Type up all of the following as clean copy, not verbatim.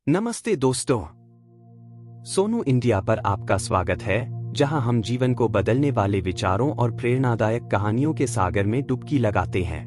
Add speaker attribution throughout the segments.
Speaker 1: नमस्ते दोस्तों। सोनू इंडिया पर आपका स्वागत है, जहां हम जीवन को बदलने वाले विचारों और प्रेरणादायक कहानियों के सागर में डुबकी लगाते हैं।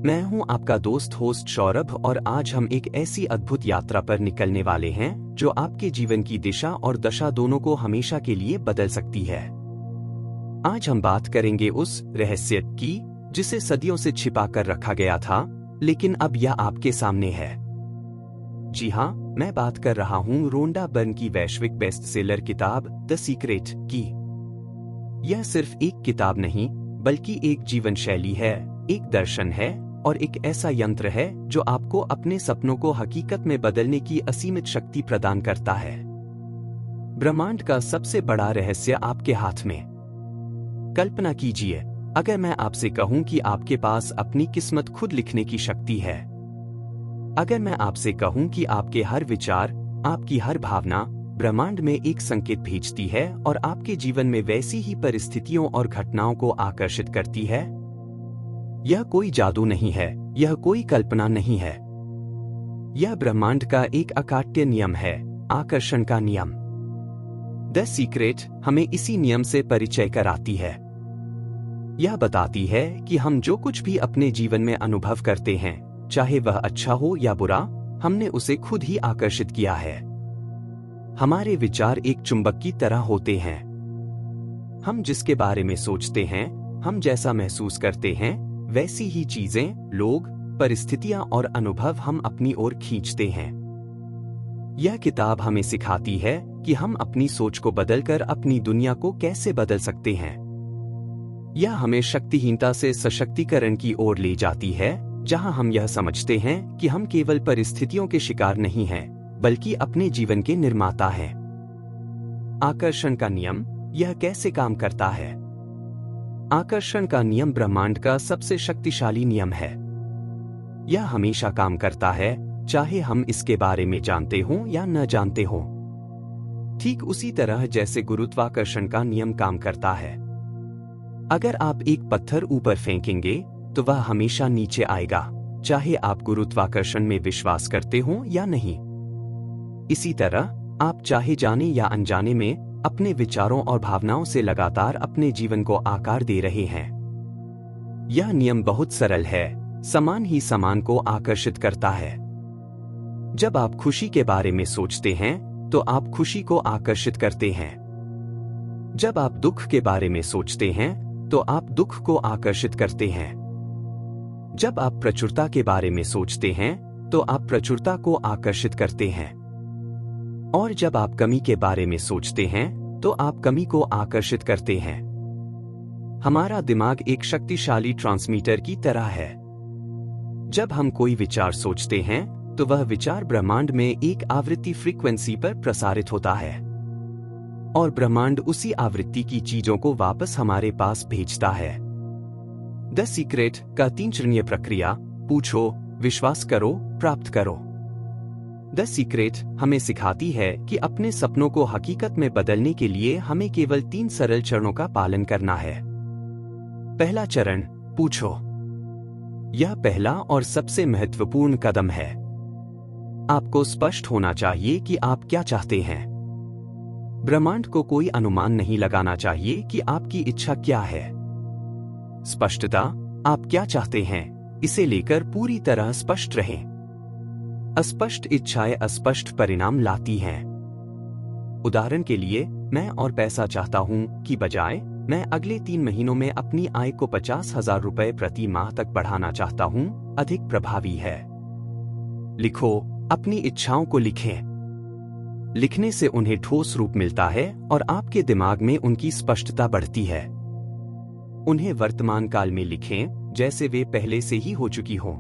Speaker 1: मैं हूं आपका दोस्त होस्ट सौरभ और आज हम एक ऐसी अद्भुत यात्रा पर निकलने वाले हैं जो आपके जीवन की दिशा और दशा दोनों को हमेशा के लिए बदल सकती है। आज हम बात करेंगे उस रहस्य की जिसे सदियों से छिपा कर रखा गया था, लेकिन अब यह आपके सामने है। जी हाँ, मैं बात कर रहा हूँ रोंडा बर्न की वैश्विक बेस्टसेलर किताब द सीक्रेट की। यह सिर्फ एक किताब नहीं, बल्कि एक जीवन शैली है, एक दर्शन है और एक ऐसा यंत्र है जो आपको अपने सपनों को हकीकत में बदलने की असीमित शक्ति प्रदान करता है। ब्रह्मांड का सबसे बड़ा रहस्य आपके हाथ में। कल्पना कीजिए, अगर मैं आपसे कहूं कि आपके पास अपनी किस्मत खुद लिखने की शक्ति है। अगर मैं आपसे कहूं कि आपके हर विचार, आपकी हर भावना ब्रह्मांड में एक संकेत भेजती है और आपके जीवन में वैसी ही परिस्थितियों और घटनाओं को आकर्षित करती है। यह कोई जादू नहीं है, यह कोई कल्पना नहीं है। यह ब्रह्मांड का एक अकाट्य नियम है, आकर्षण का नियम। द सीक्रेट हमें इसी नियम से परिचय कराती है। यह बताती है कि हम जो कुछ भी अपने जीवन में अनुभव करते हैं, चाहे वह अच्छा हो या बुरा, हमने उसे खुद ही आकर्षित किया है। हमारे विचार एक चुंबक की तरह होते हैं। हम जिसके बारे में सोचते हैं, हम जैसा महसूस करते हैं, वैसी ही चीजें, लोग, परिस्थितियां और अनुभव हम अपनी ओर खींचते हैं। यह किताब हमें सिखाती है कि हम अपनी सोच को बदलकर अपनी दुनिया को कैसे बदल सकते हैं। यह हमें शक्तिहीनता से सशक्तिकरण की ओर ले जाती है, जहां हम यह समझते हैं कि हम केवल परिस्थितियों के शिकार नहीं हैं, बल्कि अपने जीवन के निर्माता हैं। आकर्षण का नियम, यह कैसे काम करता है? आकर्षण का नियम ब्रह्मांड का सबसे शक्तिशाली नियम है। यह हमेशा काम करता है, चाहे हम इसके बारे में जानते हों या न जानते हों। ठीक उसी तरह जैसे गुरुत्वाकर्षण का नियम काम करता है। अगर आप एक पत्थर ऊपर फेंकेंगे तो वह हमेशा नीचे आएगा, चाहे आप गुरुत्वाकर्षण में विश्वास करते हो या नहीं। इसी तरह आप चाहे जाने या अनजाने में अपने विचारों और भावनाओं से लगातार अपने जीवन को आकार दे रहे हैं। यह नियम बहुत सरल है, समान ही समान को आकर्षित करता है। जब आप खुशी के बारे में सोचते हैं तो आप खुशी को आकर्षित करते हैं। जब आप दुख के बारे में सोचते हैं तो आप दुख को आकर्षित करते हैं। जब आप प्रचुरता के बारे में सोचते हैं तो आप प्रचुरता को आकर्षित करते हैं। और जब आप कमी के बारे में सोचते हैं तो आप कमी को आकर्षित करते हैं। हमारा दिमाग एक शक्तिशाली ट्रांसमीटर की तरह है। जब हम कोई विचार सोचते हैं तो वह विचार ब्रह्मांड में एक आवृत्ति फ्रीक्वेंसी पर प्रसारित होता है और ब्रह्मांड उसी आवृत्ति की चीजों को वापस हमारे पास भेजता है। द सीक्रेट का 3 चरणीय प्रक्रिया, पूछो, विश्वास करो, प्राप्त करो। द सीक्रेट हमें सिखाती है कि अपने सपनों को हकीकत में बदलने के लिए हमें केवल 3 सरल चरणों का पालन करना है। पहला चरण, पूछो। यह पहला और सबसे महत्वपूर्ण कदम है। आपको स्पष्ट होना चाहिए कि आप क्या चाहते हैं। ब्रह्मांड को कोई अनुमान नहीं लगाना चाहिए कि आपकी इच्छा क्या है। स्पष्टता, आप क्या चाहते हैं, इसे लेकर पूरी तरह स्पष्ट रहें। अस्पष्ट इच्छाएं अस्पष्ट परिणाम लाती हैं। उदाहरण के लिए, मैं और पैसा चाहता हूं की बजाय मैं अगले 3 महीनों में अपनी आय को 50,000 रुपए प्रति माह तक बढ़ाना चाहता हूं, अधिक प्रभावी है। लिखो, अपनी इच्छाओं को लिखें। लिखने से उन्हें ठोस रूप मिलता है और आपके दिमाग में उनकी स्पष्टता बढ़ती है। उन्हें वर्तमान काल में लिखें जैसे वे पहले से ही हो चुकी हों।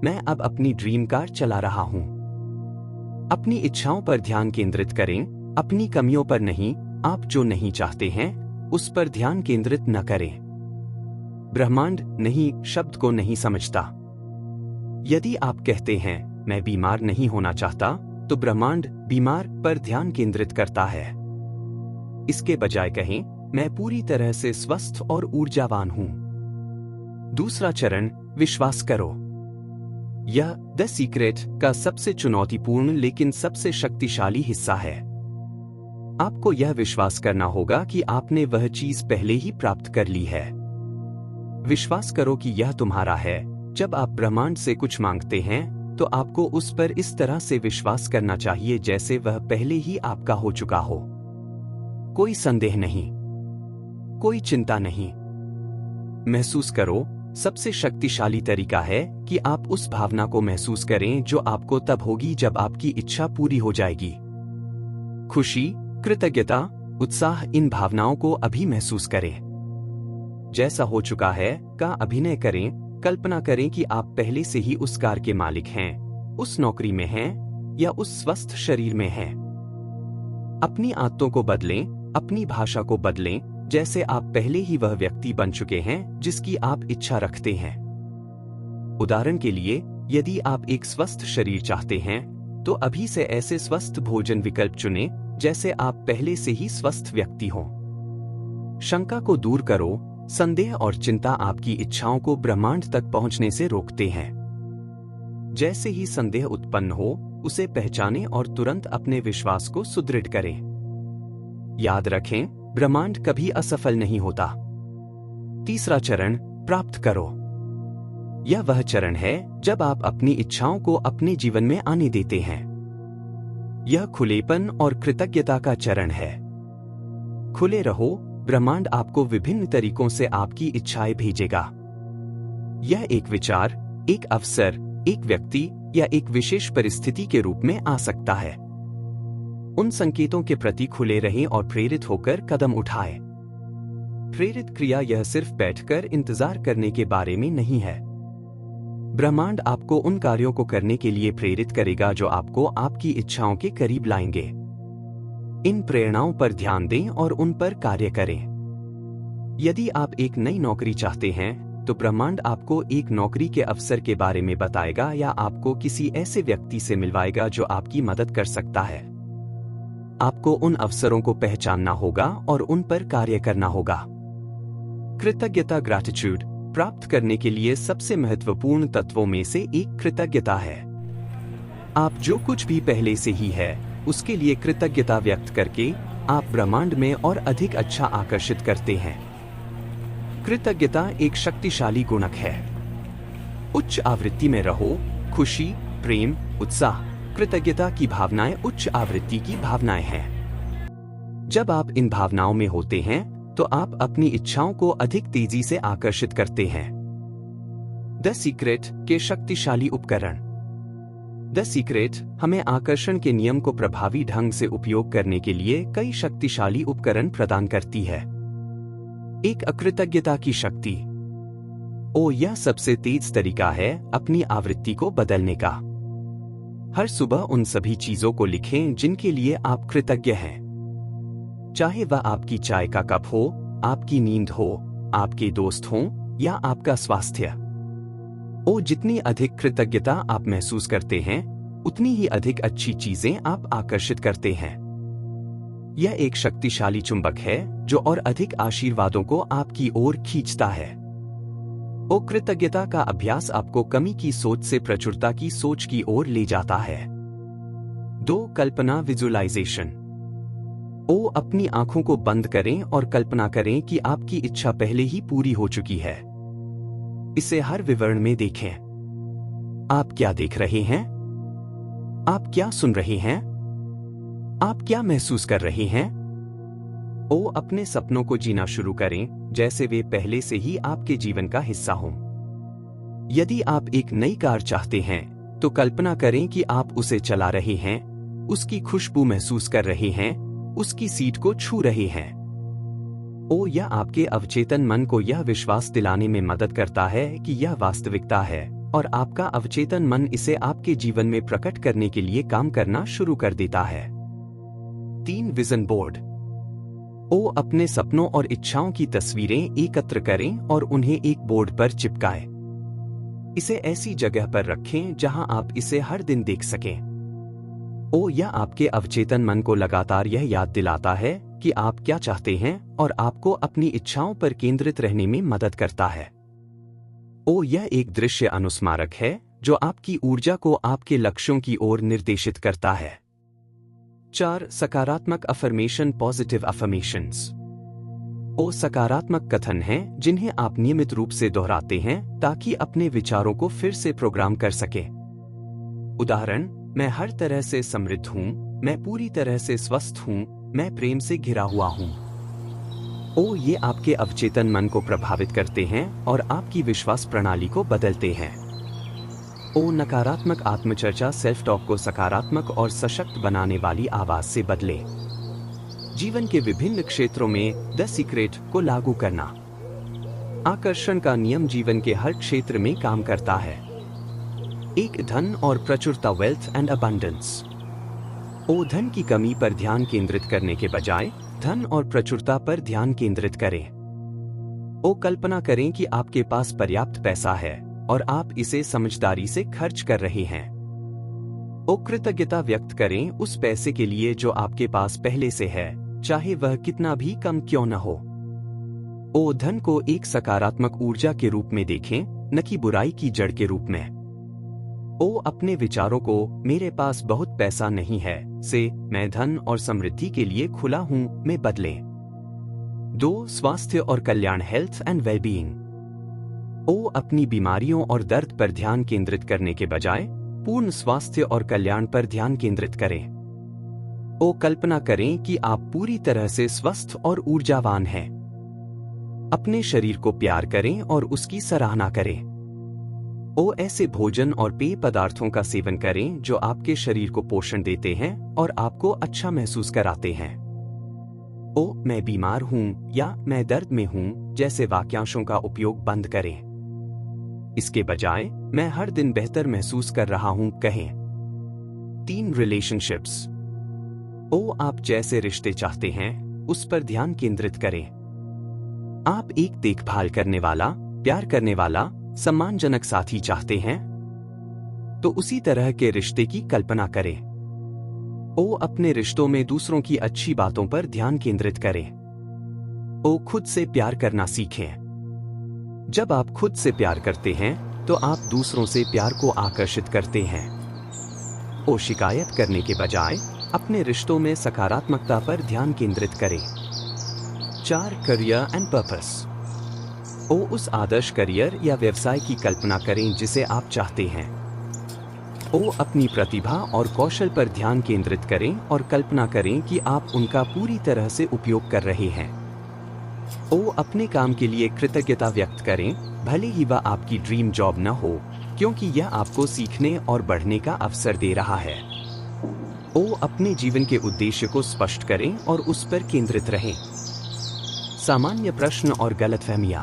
Speaker 1: मैं अब अपनी ड्रीम कार चला रहा हूं। अपनी इच्छाओं पर ध्यान केंद्रित करें, अपनी कमियों पर नहीं। आप जो नहीं चाहते हैं उस पर ध्यान केंद्रित न करें। ब्रह्मांड नहीं शब्द को नहीं समझता। यदि आप कहते हैं मैं बीमार नहीं होना चाहता, तो ब्रह्मांड बीमार पर ध्यान केंद्रित करता है। इसके बजाय कहें मैं पूरी तरह से स्वस्थ और ऊर्जावान हूं। दूसरा चरण, विश्वास करो। यह द सीक्रेट का सबसे चुनौतीपूर्ण लेकिन सबसे शक्तिशाली हिस्सा है। आपको यह विश्वास करना होगा कि आपने वह चीज पहले ही प्राप्त कर ली है। विश्वास करो कि यह तुम्हारा है। जब आप ब्रह्मांड से कुछ मांगते हैं तो आपको उस पर इस तरह से विश्वास करना चाहिए जैसे वह पहले ही आपका हो चुका हो। कोई संदेह नहीं, कोई चिंता नहीं। महसूस करो, सबसे शक्तिशाली तरीका है कि आप उस भावना को महसूस करें जो आपको तब होगी जब आपकी इच्छा पूरी हो जाएगी। खुशी, कृतज्ञता, उत्साह, इन भावनाओं को अभी महसूस करें। जैसा हो चुका है का अभिनय करें। कल्पना करें कि आप पहले से ही उस कार के मालिक हैं, उस नौकरी में हैं या उस स्वस्थ शरीर में हैं। अपनी आदतों को बदलें, अपनी भाषा को बदलें, जैसे आप पहले ही वह व्यक्ति बन चुके हैं जिसकी आप इच्छा रखते हैं। उदाहरण के लिए, यदि आप एक स्वस्थ शरीर चाहते हैं तो अभी से ऐसे स्वस्थ भोजन विकल्प चुनें जैसे आप पहले से ही स्वस्थ व्यक्ति हों। शंका को दूर करो। संदेह और चिंता आपकी इच्छाओं को ब्रह्मांड तक पहुंचने से रोकते हैं। जैसे ही संदेह उत्पन्न हो, उसे पहचानें और तुरंत अपने विश्वास को सुदृढ़ करें। याद रखें, ब्रह्मांड कभी असफल नहीं होता। तीसरा चरण, प्राप्त करो। यह वह चरण है जब आप अपनी इच्छाओं को अपने जीवन में आने देते हैं। यह खुलेपन और कृतज्ञता का चरण है। खुले रहो, ब्रह्मांड आपको विभिन्न तरीकों से आपकी इच्छाएं भेजेगा। यह एक विचार, एक अवसर, एक व्यक्ति या एक विशेष परिस्थिति के रूप में आ सकता है। उन संकेतों के प्रति खुले रहें और प्रेरित होकर कदम उठाएं। प्रेरित क्रिया यह सिर्फ बैठकर इंतजार करने के बारे में नहीं है। ब्रह्मांड आपको उन कार्यों को करने के लिए प्रेरित करेगा जो आपको आपकी इच्छाओं के करीब लाएंगे। इन प्रेरणाओं पर ध्यान दें और उन पर कार्य करें। यदि आप एक नई नौकरी चाहते हैं तो ब्रह्मांड आपको एक नौकरी के अवसर के बारे में बताएगा या आपको किसी ऐसे व्यक्ति से मिलवाएगा जो आपकी मदद कर सकता है। आपको उन अवसरों को पहचानना होगा और उन पर कार्य करना होगा। कृतज्ञता, ग्रैटिट्यूड, प्राप्त करने के लिए सबसे महत्वपूर्ण तत्वों में से एक कृतज्ञता है। आप जो कुछ भी पहले से ही है उसके लिए कृतज्ञता व्यक्त करके आप ब्रह्मांड में और अधिक अच्छा आकर्षित करते हैं। कृतज्ञता एक शक्तिशाली गुणक है। उच्च आवृत्ति में रहो। खुशी, प्रेम, उत्साह, कृतज्ञता की भावनाएं उच्च आवृत्ति की भावनाएं हैं। जब आप इन भावनाओं में होते हैं तो आप अपनी इच्छाओं को अधिक तेजी से आकर्षित करते हैं। द सीक्रेट के शक्तिशाली उपकरण। द सीक्रेट हमें आकर्षण के नियम को प्रभावी ढंग से उपयोग करने के लिए कई शक्तिशाली उपकरण प्रदान करती है। एक, अकृतज्ञता की शक्ति। यह सबसे तेज तरीका है अपनी आवृत्ति को बदलने का। हर सुबह उन सभी चीजों को लिखें जिनके लिए आप कृतज्ञ हैं। चाहे वह आपकी चाय का कप हो, आपकी नींद हो, आपके दोस्त हों या आपका स्वास्थ्य। जितनी अधिक कृतज्ञता आप महसूस करते हैं उतनी ही अधिक अच्छी चीजें आप आकर्षित करते हैं। यह एक शक्तिशाली चुंबक है जो और अधिक आशीर्वादों को आपकी ओर खींचता है। कृतज्ञता का अभ्यास आपको कमी की सोच से प्रचुरता की सोच की ओर ले जाता है। 2, कल्पना, विजुअलाइजेशन। अपनी आंखों को बंद करें और कल्पना करें कि आपकी इच्छा पहले ही पूरी हो चुकी है। इसे हर विवरण में देखें। आप क्या देख रहे हैं? आप क्या सुन रहे हैं? आप क्या महसूस कर रहे हैं? अपने सपनों को जीना शुरू करें जैसे वे पहले से ही आपके जीवन का हिस्सा हों। यदि आप एक नई कार चाहते हैं तो कल्पना करें कि आप उसे चला रहे हैं, उसकी खुशबू महसूस कर रहे हैं, उसकी सीट को छू रहे हैं। यह आपके अवचेतन मन को यह विश्वास दिलाने में मदद करता है कि यह वास्तविकता है और आपका अवचेतन मन इसे आपके जीवन में प्रकट करने के लिए काम करना शुरू कर देता है। 3, विजन बोर्ड। अपने सपनों और इच्छाओं की तस्वीरें एकत्र करें और उन्हें एक बोर्ड पर चिपकाएं। इसे ऐसी जगह पर रखें जहां आप इसे हर दिन देख सकें। यह आपके अवचेतन मन को लगातार यह याद दिलाता है कि आप क्या चाहते हैं और आपको अपनी इच्छाओं पर केंद्रित रहने में मदद करता है। यह एक दृश्य अनुस्मारक है जो आपकी ऊर्जा को आपके लक्ष्यों की ओर निर्देशित करता है। 4. सकारात्मक अफर्मेशन, पॉजिटिव अफर्मेशंस। वो सकारात्मक कथन हैं जिन्हें आप नियमित रूप से दोहराते हैं ताकि अपने विचारों को फिर से प्रोग्राम कर सकें। उदाहरण, मैं हर तरह से समृद्ध हूं, मैं पूरी तरह से स्वस्थ हूं, मैं प्रेम से घिरा हुआ हूं। ये आपके अवचेतन मन को प्रभावित करते हैं और आपकी विश्वास प्रणाली को बदलते हैं। नकारात्मक आत्मचर्चा, सेल्फ टॉक को सकारात्मक और सशक्त बनाने वाली आवाज से बदले। जीवन के विभिन्न क्षेत्रों में द सीक्रेट को लागू करना। आकर्षण का नियम जीवन के हर क्षेत्र में काम करता है। 1. धन और प्रचुरता, वेल्थ एंड अबंडेंस। धन की कमी पर ध्यान केंद्रित करने के बजाय धन और प्रचुरता पर ध्यान केंद्रित करें। कल्पना करें कि आपके पास पर्याप्त पैसा है और आप इसे समझदारी से खर्च कर रहे हैं। कृतज्ञता व्यक्त करें उस पैसे के लिए जो आपके पास पहले से है, चाहे वह कितना भी कम क्यों न हो। धन को एक सकारात्मक ऊर्जा के रूप में देखें, न कि बुराई की जड़ के रूप में। अपने विचारों को मेरे पास बहुत पैसा नहीं है से मैं धन और समृद्धि के लिए खुला हूं में बदलें। 2. स्वास्थ्य और कल्याण, हेल्थ एंड वेलबीइंग। अपनी बीमारियों और दर्द पर ध्यान केंद्रित करने के बजाय पूर्ण स्वास्थ्य और कल्याण पर ध्यान केंद्रित करें। कल्पना करें कि आप पूरी तरह से स्वस्थ और ऊर्जावान हैं। अपने शरीर को प्यार करें और उसकी सराहना करें। ऐसे भोजन और पेय पदार्थों का सेवन करें जो आपके शरीर को पोषण देते हैं और आपको अच्छा महसूस कराते हैं। मैं बीमार हूं या मैं दर्द में हूं जैसे वाक्यांशों का उपयोग बंद करें। इसके बजाय मैं हर दिन बेहतर महसूस कर रहा हूं कहें। 3. रिलेशनशिप्स। आप जैसे रिश्ते चाहते हैं उस पर ध्यान केंद्रित करें। आप एक देखभाल करने वाला, प्यार करने वाला, सम्मानजनक साथी चाहते हैं तो उसी तरह के रिश्ते की कल्पना करें। अपने रिश्तों में दूसरों की अच्छी बातों पर ध्यान केंद्रित करें। खुद से प्यार करना सीखें। जब आप खुद से प्यार करते हैं तो आप दूसरों से प्यार को आकर्षित करते हैं। शिकायत करने के बजाय अपने रिश्तों में सकारात्मकता पर ध्यान केंद्रित करें। 4. Career and purpose. उस आदर्श करियर या व्यवसाय की कल्पना करें जिसे आप चाहते हैं। अपनी प्रतिभा और कौशल पर ध्यान केंद्रित करें और कल्पना करें कि आप उनका पूरी तरह से उपयोग कर रहे हैं। अपने काम के लिए कृतज्ञता व्यक्त करें, भले ही वह आपकी ड्रीम जॉब न हो, क्योंकि यह आपको सीखने और बढ़ने का अवसर दे रहा है। अपने जीवन के उद्देश्य को स्पष्ट करें और उस पर केंद्रित रहें। सामान्य प्रश्न और गलतफहमियां।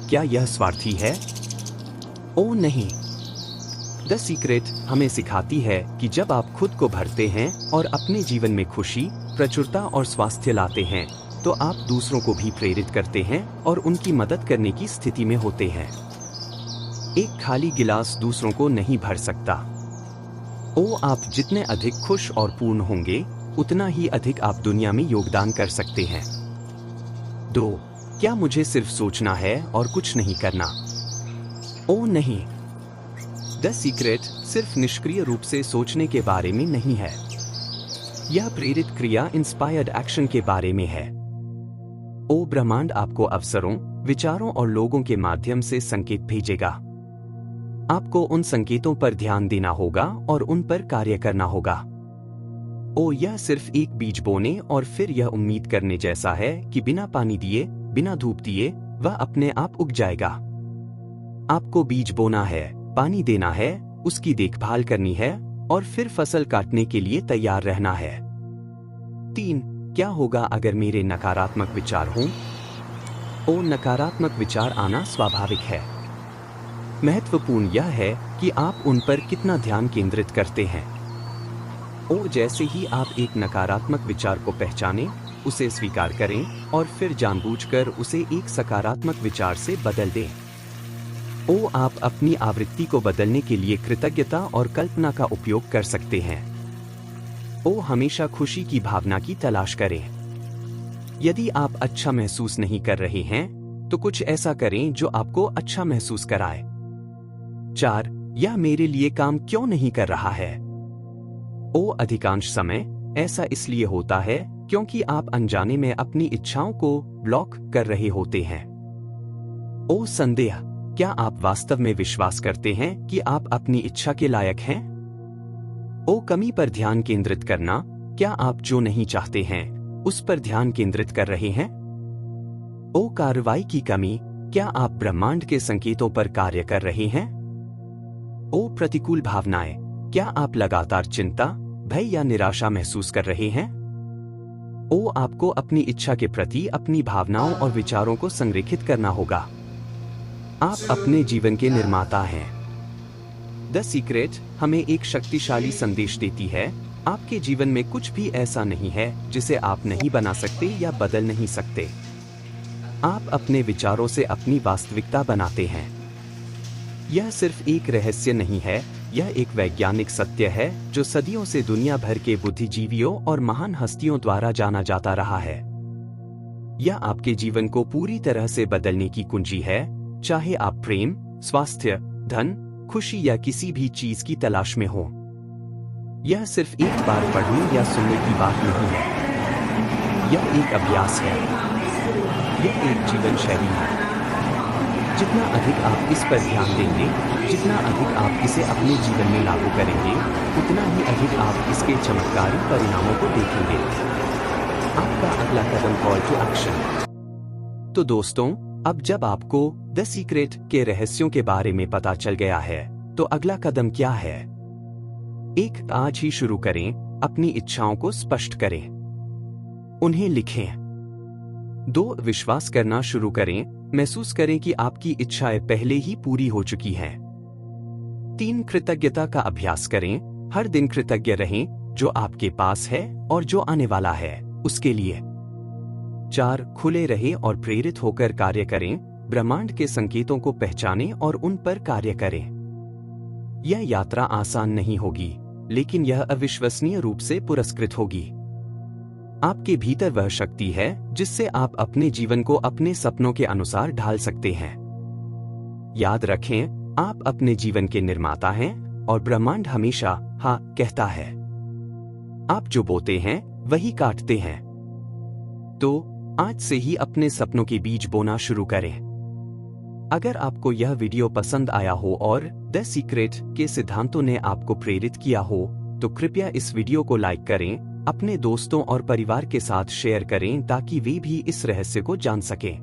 Speaker 1: क्या यह स्वार्थी है? नहीं। द सीक्रेट हमें सिखाती है कि जब आप खुद को भरते हैं और अपने जीवन में खुशी, प्रचुरता और स्वास्थ्य लाते हैं तो आप दूसरों को भी प्रेरित करते हैं और उनकी मदद करने की स्थिति में होते हैं। एक खाली गिलास दूसरों को नहीं भर सकता। आप जितने अधिक खुश और पूर्ण होंगे उतना ही अधिक आप दुनिया में योगदान कर सकते हैं। 2. क्या मुझे सिर्फ सोचना है और कुछ नहीं करना? नहीं। द सीक्रेट सिर्फ निष्क्रिय रूप से सोचने के बारे में नहीं है। यह प्रेरित क्रिया, इंस्पायर्ड एक्शन के बारे में है। ब्रह्मांड आपको अवसरों, विचारों और लोगों के माध्यम से संकेत भेजेगा। आपको उन संकेतों पर ध्यान देना होगा और उन पर कार्य करना होगा। यह सिर्फ एक बीज बोने और फिर यह उम्मीद करने जैसा है कि बिना पानी दिए, बिना धूप दिए वह अपने आप उग जाएगा। आपको बीज बोना है, पानी देना है, उसकी देखभाल करनी है और फिर फसल काटने के लिए तैयार रहना है। 3. क्या होगा अगर मेरे नकारात्मक विचार हों? नकारात्मक विचार आना स्वाभाविक है। महत्वपूर्ण यह है कि आप उन पर कितना ध्यान केंद्रित करते हैं। जैसे ही आप एक नकारात्मक विचार को पहचानें, उसे स्वीकार करें और फिर जानबूझकर उसे एक सकारात्मक विचार से बदल दें। आप अपनी आवृत्ति को बदलने के लिए कृतज्ञता और कल्पना का उपयोग कर सकते हैं। हमेशा खुशी की भावना की तलाश करें। यदि आप अच्छा महसूस नहीं कर रहे हैं तो कुछ ऐसा करें जो आपको अच्छा महसूस कराए। 4. यह मेरे लिए काम क्यों नहीं कर रहा है? अधिकांश समय ऐसा इसलिए होता है क्योंकि आप अनजाने में अपनी इच्छाओं को ब्लॉक कर रहे होते हैं। संदेह, क्या आप वास्तव में विश्वास करते हैं कि आप अपनी इच्छा के लायक हैं? कमी पर ध्यान केंद्रित करना, क्या आप जो नहीं चाहते हैं उस पर ध्यान केंद्रित कर रहे हैं? कार्रवाई की कमी, क्या आप ब्रह्मांड के संकेतों पर कार्य कर रहे हैं? प्रतिकूल भावनाएं, क्या आप लगातार चिंता, भय या निराशा महसूस कर रहे हैं? आपको अपनी इच्छा के प्रति अपनी भावनाओं और विचारों को संरेखित करना होगा। आप अपने जीवन के निर्माता हैं। द सीक्रेट हमें एक शक्तिशाली संदेश देती है, आपके जीवन में कुछ भी ऐसा नहीं है जिसे आप नहीं बना सकते या बदल नहीं सकते। आप अपने विचारों से अपनी वास्तविकता बनाते हैं। यह सिर्फ एक रहस्य नहीं है, यह एक वैज्ञानिक सत्य है जो सदियों से दुनिया भर के बुद्धिजीवियों और महान हस्तियों द्वारा जाना जाता रहा है। यह आपके जीवन को पूरी तरह से बदलने की कुंजी है, चाहे आप प्रेम, स्वास्थ्य, धन, खुशी या किसी भी चीज की तलाश में हो। यह सिर्फ एक बार पढ़ने या सुनने की बात नहीं है, यह एक अभ्यास है, यह एक जीवन शैली है। जितना अधिक आप इस पर ध्यान देंगे, जितना अधिक आप इसे अपने जीवन में लागू करेंगे, उतना ही अधिक आप इसके चमत्कारी परिणामों को देखेंगे। आपका अगला कदम, कॉल टू एक्शन। तो दोस्तों, अब जब आपको द सीक्रेट के रहस्यों के बारे में पता चल गया है, तो अगला कदम क्या है? आज ही शुरू करें, अपनी इच्छाओं को स्पष्ट करें, उन्हें लिखें। 2 विश्वास करना शुरू करें, महसूस करें कि आपकी इच्छाएं पहले ही पूरी हो चुकी हैं। 3 कृतज्ञता का अभ्यास करें, हर दिन कृतज्ञ रहें जो आपके पास है और जो आने वाला है उसके लिए। 4 खुले रहें और प्रेरित होकर कार्य करें, ब्रह्मांड के संकेतों को पहचानें और उन पर कार्य करें। यह यात्रा आसान नहीं होगी, लेकिन यह अविश्वसनीय रूप से पुरस्कृत होगी। आपके भीतर वह शक्ति है जिससे आप अपने जीवन को अपने सपनों के अनुसार ढाल सकते हैं। याद रखें, आप अपने जीवन के निर्माता हैं और ब्रह्मांड हमेशा हाँ कहता है। आप जो बोते हैं वही काटते हैं। तो आज से ही अपने सपनों के बीज बोना शुरू करें। अगर आपको यह वीडियो पसंद आया हो और द सीक्रेट के सिद्धांतों ने आपको प्रेरित किया हो, तो कृपया इस वीडियो को लाइक करें, अपने दोस्तों और परिवार के साथ शेयर करें ताकि वे भी इस रहस्य को जान सकें।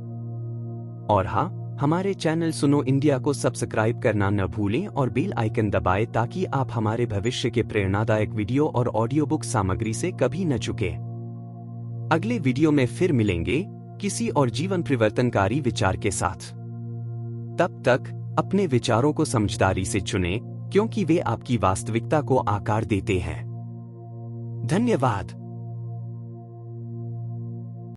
Speaker 1: और हाँ, हमारे चैनल सुनो इंडिया को सब्सक्राइब करना न भूलें और बेल आइकन दबाएं ताकि आप हमारे भविष्य के प्रेरणादायक वीडियो और ऑडियो बुक सामग्री से कभी न चूकें। अगले वीडियो में फिर मिलेंगे किसी और जीवन परिवर्तनकारी विचार के साथ। तब तक अपने विचारों को समझदारी से चुनें, क्योंकि वे आपकी वास्तविकता को आकार देते हैं। धन्यवाद।